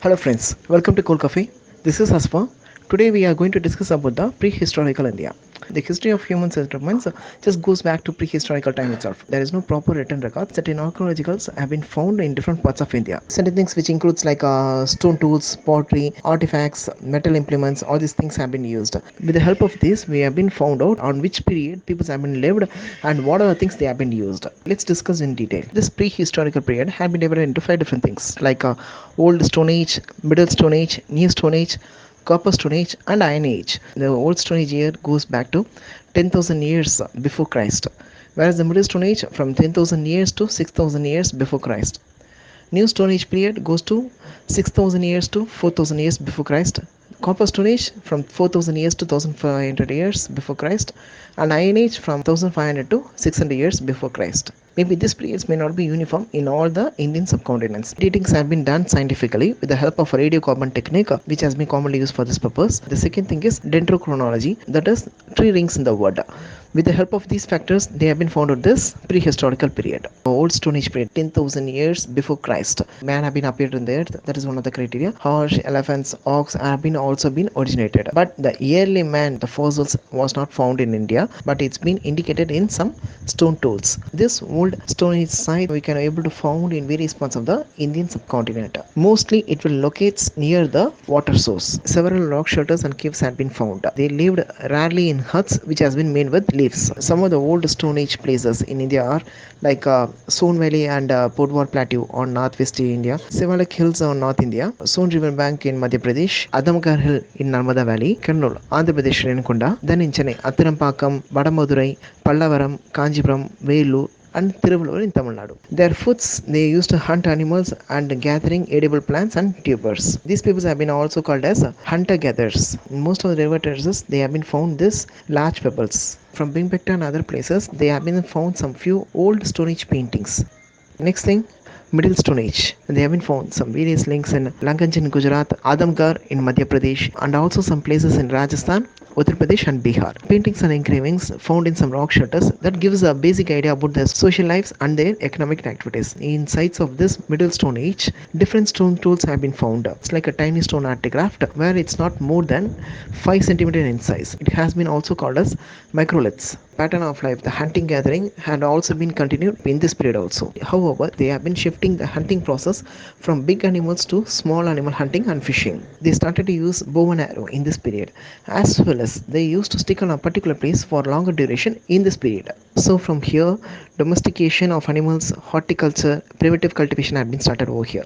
Hello friends, welcome to Cold Coffee. This is Haspa. Today we are going to discuss about the prehistorical India. The history of human settlements just goes back to prehistorical time itself. There is no proper written records that in archaeologicals have been found in different parts of India. Certain things which includes like stone tools, pottery, artifacts, metal implements, all these things have been used. With the help of this, we have been found out on which period people have been lived and what are the things they have been used. Let's discuss in detail. This prehistorical period had been divided into five different things like Old Stone Age, Middle Stone Age, New Stone Age, Copper Stone Age, and Iron Age. The Old Stone Age year goes back to 10,000 years before Christ, whereas the Middle Stone Age from 10,000 years to 6,000 years before Christ. New Stone Age period goes to 6,000 years to 4,000 years before Christ. Copper Stone Age from 4,000 years to 1,500 years before Christ, and Iron Age from 1,500 to 600 years before Christ. Maybe these periods may not be uniform in all the Indian subcontinents. Datings have been done scientifically with the help of a radiocarbon technique, which has been commonly used for this purpose. The second thing is dendrochronology, that is tree rings in the wood. With the help of these factors, they have been found out this prehistorical period. Old Stone Age period, 10,000 years before Christ. Man have been appeared in the earth. That is one of the criteria. Horse, elephants, ox have been also been originated. But the early man, the fossils was not found in India, but it's been indicated in some stone tools. This old Stone Age site we can able to found in various parts of the Indian subcontinent. Mostly it will locate near the water source. Several rock shelters and caves have been found. They lived rarely in huts which has been made with leaves. Some of the old Stone Age places in India are like Son Valley and Podwar Plateau on northwest India, Sivalak Hills on North India, Son River Bank in Madhya Pradesh, Adamkar Hill in Narmada Valley, Kurnool, Andhra Pradesh, Renukonda, then in Chennai, Athirampakkam, Vadamadurai, Pallavaram, Kanjipuram, Velur, and Tiruvallur in Tamil Nadu. Their foods they used to hunt animals and gathering edible plants and tubers. These peoples have been also called as hunter gatherers. In most of the river terraces they have been found this large pebbles. From Bhimbekta and other places they have been found some few old Stone Age paintings. Next thing, Middle Stone Age. They have been found some various links in Lankanj in Gujarat, Adamgarh in Madhya Pradesh, and also some places in Rajasthan, Uttar Pradesh, and Bihar. Paintings and engravings found in some rock shelters that gives a basic idea about their social lives and their economic activities. In sites of this Middle Stone Age, different stone tools have been found. It's like a tiny stone artifact where it's not more than 5 centimeters in size. It has been also called as microliths. Pattern of life, the hunting gathering had also been continued in this period also. However, they have been shifting the hunting process from big animals to small animal hunting and fishing. They started to use bow and arrow in this period, as well as they used to stick on a particular place for longer duration in this period. So from here, domestication of animals, horticulture, primitive cultivation had been started over here.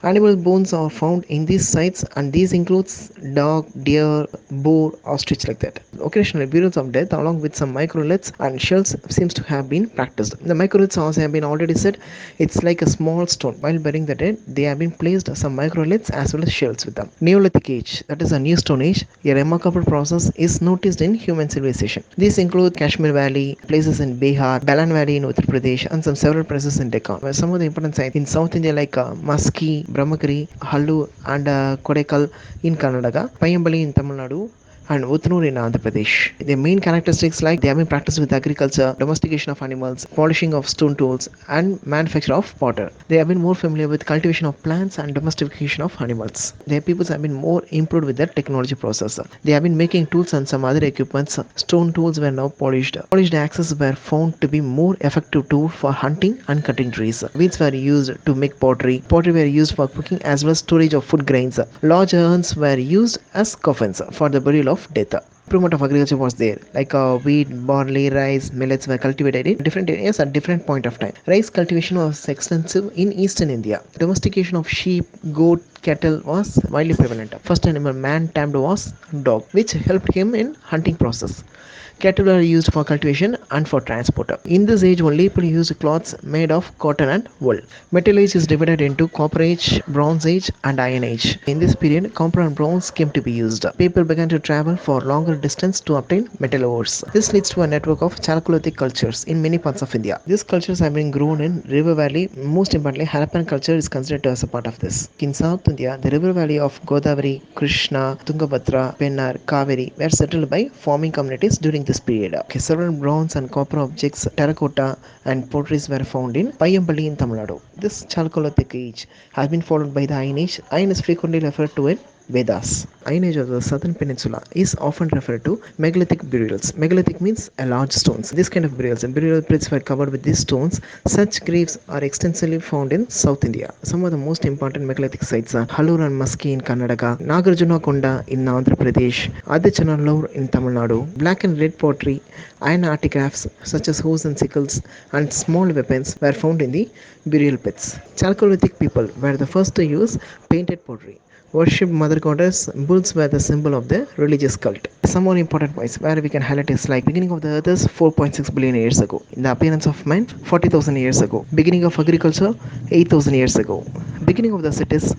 Animal bones are found in these sites, and these includes dog, deer, boar, ostrich, like that. Occasionally, burials of death along with some microliths and shells seems to have been practiced. The microliths also have been already said. It's like a small stone. While burying the dead, they have been placed some microliths as well as shells with them. Neolithic Age, that is a new Stone Age. A remarkable process is noticed in human civilization. These include Kashmir Valley, places in Bihar, Balan Valley in Uttar Pradesh, and some several places in Deccan. Where some of the important sites in South India like Maski, Brahmagiri, Hallu, and Kodekal in Karnataka, Payambali in Tamil Nadu, and Utnur in Andhra Pradesh. The main characteristics like they have been practiced with agriculture, domestication of animals, polishing of stone tools, and manufacture of potter. They have been more familiar with cultivation of plants and domestication of animals. Their peoples have been more improved with their technology process. They have been making tools and some other equipments. Stone tools were now polished. Polished axes were found to be more effective tool for hunting and cutting trees. Wheels were used to make pottery. Pottery were used for cooking as well as storage of food grains. Large urns were used as coffins for the burial of death. Improvement of agriculture was there, like wheat, barley, rice, millets were cultivated in different areas at different point of time. Rice cultivation was extensive in eastern India. Domestication of sheep, goat, cattle was widely prevalent. First animal man tamed was dog, which helped him in hunting process. Cattle are used for cultivation and for transport. In this age, only people used cloths made of cotton and wool. Metal Age is divided into Copper Age, Bronze Age, and Iron Age. In this period, copper and bronze came to be used. People began to travel for longer distance to obtain metal ores. This leads to a network of Chalcolithic cultures in many parts of India. These cultures have been grown in river valley. Most importantly, Harappan culture is considered as a part of this. In South India, the river valley of Godavari, Krishna, Tungabhadra, Pennar, Kaveri were settled by farming communities during this period. Okay, several bronze and copper objects, terracotta and potteries were found in Payambali in Tamil Nadu. This Chalcolithic age has been followed by the Iron Age. Iron is frequently referred to in Vedas. Iron Age of the southern peninsula is often referred to megalithic burials. Megalithic means a large stones. This kind of burials and burial pits were covered with these stones. Such graves are extensively found in South India. Some of the most important megalithic sites are Hallur and Maski in Karnataka, Nagarjuna Konda in Andhra Pradesh, Adichanallur in Tamil Nadu. Black and red pottery, iron artifacts such as hoes and sickles, and small weapons were found in the burial pits. Chalcolithic people were the first to use painted pottery. Worshipped mother goddess, bulls were the symbol of the religious cult. Some more important points where we can highlight is like beginning of the earth is 4.6 billion years ago. In the appearance of man, 40,000 years ago. Beginning of agriculture, 8,000 years ago. Beginning of the cities,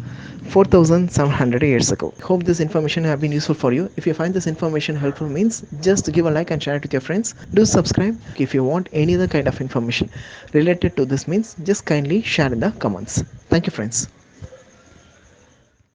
4,700 years ago. Hope this information have been useful for you. If you find this information helpful means just give a like and share it with your friends. Do subscribe. If you want any other kind of information related to this means just kindly share in the comments. Thank you friends.